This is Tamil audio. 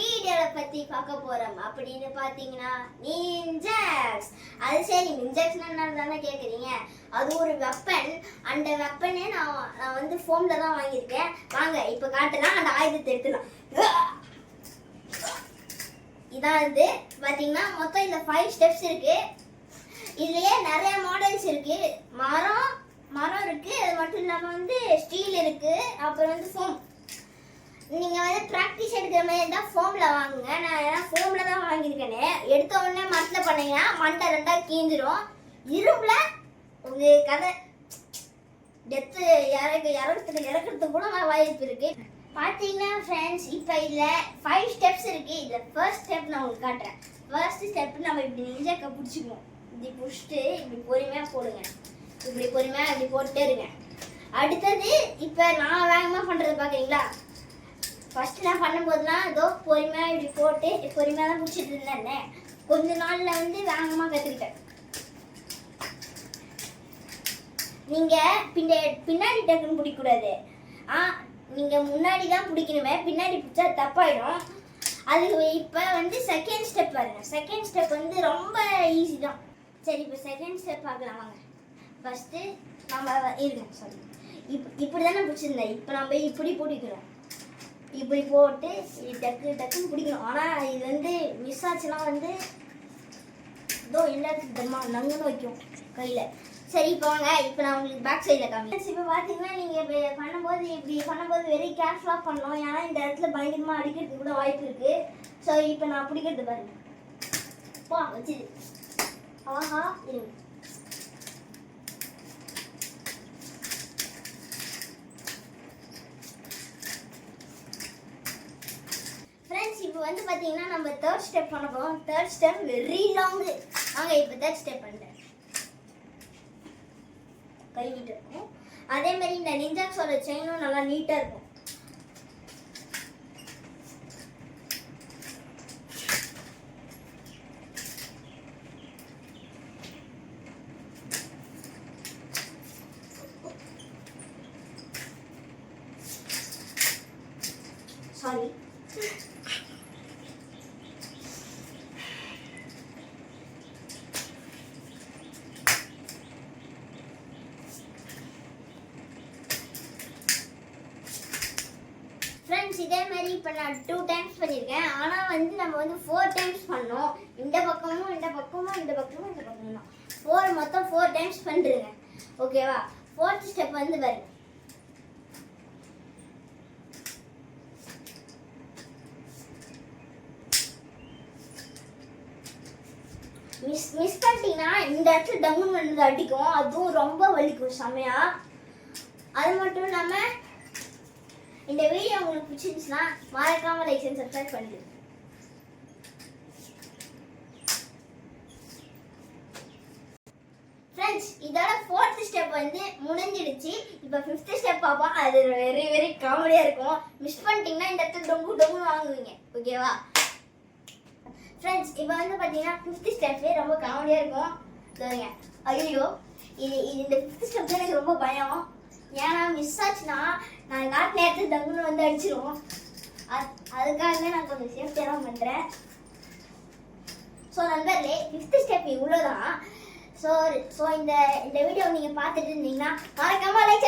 வீடியோவை பத்தி பார்க்க போறோம். அப்படின்னு பாத்தீங்கன்னா நிஞ்சாக்ஸ். அது சரி, நிஞ்சாக்ஸ்னா என்னன்னு தானே கேக்குறீங்க. அது ஒரு வெப்பன். அந்த வெப்பனே நான் வந்து ஃபோம்ல தான் வாங்கியிருக்கேன். வாங்க இப்ப காட்டலாம், அந்த ஆயுதத்தை எடுத்துலாம். இதான் இது பாத்தீங்கன்னா மொத்தம் இந்த 5 ஸ்டெப்ஸ் இருக்கு. இதுலயே நிறைய மாடல்ஸ் இருக்கு. மரம் இருக்கு, அது மட்டும் இல்லாம வந்து ஸ்டீல் இருக்கு, அப்புறம் வந்து ஃபோம். நீங்க வந்து ப்ராக்டிஸ் எடுக்கிற மாதிரி இருந்தால் ஃபோம்ல வாங்குங்க. நான் ஃபோம்ல தான் வாங்கியிருக்கேனே. எடுத்த உடனே மரத்தில் பண்ணீங்கன்னா மண்டை ரெண்டா கீஞ்சிரும். இரும்புல உங்க கதை டெத்து இறக்கிறதுக்கு கூட வாய்ப்பு இருக்கு. பார்த்தீங்கன்னா ஃப்ரெண்ட்ஸ், இப்போ இதில் 5 ஸ்டெப்ஸ் இருக்கு. இதில் ஃபர்ஸ்ட் ஸ்டெப் நான் உங்களுக்கு காட்டுறேன். ஃபர்ஸ்ட் ஸ்டெப் நம்ம இப்படி நெஞ்சாக்க பிடிச்சிக்குவோம். இப்படி பிடிச்சிட்டு இப்படி பொறுமையாக போடுங்க. இப்படி பொறுமையாக இப்படி போட்டுட்டே இருங்க. அடுத்தது இப்போ நான் வேகமாக பண்ணுறது பார்க்குறீங்களா? ஃபர்ஸ்ட் நான் பண்ணும்போதுலாம் ஏதோ பொறுமையாக இப்படி போட்டு பொறுமையாக தான் பிடிச்சிட்டு இருந்தேன். கொஞ்ச நாளில் வந்து வேகமாக கற்றுக்கிட்டேன். நீங்கள் பின்னாடி டக்குன்னு பிடிக்கக்கூடாது. நீங்கள் முன்னாடி தான் பிடிக்கணுமே, பின்னாடி பிடிச்சா தப்பாயிடும். அது இப்போ வந்து செகண்ட் ஸ்டெப் பாருங்க. செகண்ட் ஸ்டெப் வந்து ரொம்ப ஈஸி தான். சரி, இப்போ செகண்ட் ஸ்டெப் பார்க்கலாம் வாங்க. ஃபஸ்ட்டு நம்ம இருங்க, சாரி, இப்படி தானே பிடிச்சிருந்தேன். இப்போ நம்ம இப்படி பிடிக்கிறோம். இப்படி போட்டு டக்குன்னு பிடிக்கணும். ஆனால் இது வந்து மிஸ் ஆச்சுன்னா வந்து இதோ எல்லாத்துக்கும் நங்குன்னு வைக்கும் கையில். சரி, இப்போ வாங்க, இப்போ நான் உங்களுக்கு பேக் சைடில் காமிக்கிறேன். இப்போ பார்த்தீங்கன்னா நீங்கள் இப்படி பண்ணும்போது வெரி கேர்ஃபுல்லாக பண்ணணும். ஏன்னா இந்த இடத்துல பயங்கரமாக அடிக்கிறதுக்கு கூட வாய்ப்பு இருக்குது. ஸோ இப்போ நான் பிடிக்கிறது பாருங்க. வச்சுது. ஆஹா, இருங்க. இப்போ வந்து பார்த்தீங்கன்னா நம்ம தேர்ட் ஸ்டெப் பண்ண போகிறோம். Third step very long. வாங்க இப்போ தேர்ட் ஸ்டெப் பண்ணுறேன். கை நீட்டாக இருக்கும். அதே மாதிரி இந்த நிஞ்சாக்ஸோட செயினும் நல்லா நீட்டாக இருக்கும். சாரி, இதே மாதிரி இப்போ நான் 2 டைம்ஸ் பண்ணியிருக்கேன். ஆனால் வந்து நம்ம வந்து 4 டைம்ஸ் பண்ணோம். இந்த பக்கமும் இந்த பக்கமும் இந்த பக்கமும் இந்த பக்கமும் தான் மொத்தம் 4 டைம்ஸ் பண்ணுறேங்க. ஓகேவா? 4th ஸ்டெப் வந்து பாருங்க. மிஸ் பண்ணிட்டீங்கன்னா இந்த இடத்துல டங்குன்னு வந்து அடிக்கும். அதுவும் ரொம்ப வலிக்கும் செமையா. அது மட்டும் இல்லாமல் இந்த வீடியோ உங்களுக்கு பிடிச்சிருந்துச்சுன்னா மறக்காம லைக் அண்ட் சப்ஸ்கிரைப் பண்ணிடுங்க. ஃப்ரெண்ட்ஸ், இதோட 4th ஸ்டெப் வந்து முடிஞ்சிடுச்சு. இப்போ 5th ஸ்டெப் பார்ப்போம். அது வெரி வெரி காமெடியாக இருக்கும். மிஸ் பண்ணிட்டீங்கன்னா இந்த இடத்துல டொங்கு வாங்குவீங்க. ஓகேவா ஃப்ரெண்ட்ஸ்? இப்போ வந்து பார்த்தீங்கன்னா 5th ஸ்டெப்பே ரொம்ப காமெடியாக இருக்கும். சொல்லுங்க. ஐயோ, இந்த 5th ஸ்டெப் எனக்கு ரொம்ப பயம். ஏன்னா மிஸ் ஆச்சுன்னா நான் நாட்டு நேரத்தில் தங்குன்னு வந்து அடிச்சிருவோம். அதுக்காக நான் கொஞ்சம் சேஃப்டியாக தான் பண்ணுறேன். ஸோ நண்பர்களே, 5th ஸ்டெப் இவ்வளோதான். ஸோ இந்த வீடியோ நீங்கள் பார்த்துட்டு இருந்தீங்கன்னா மறக்காம லைக்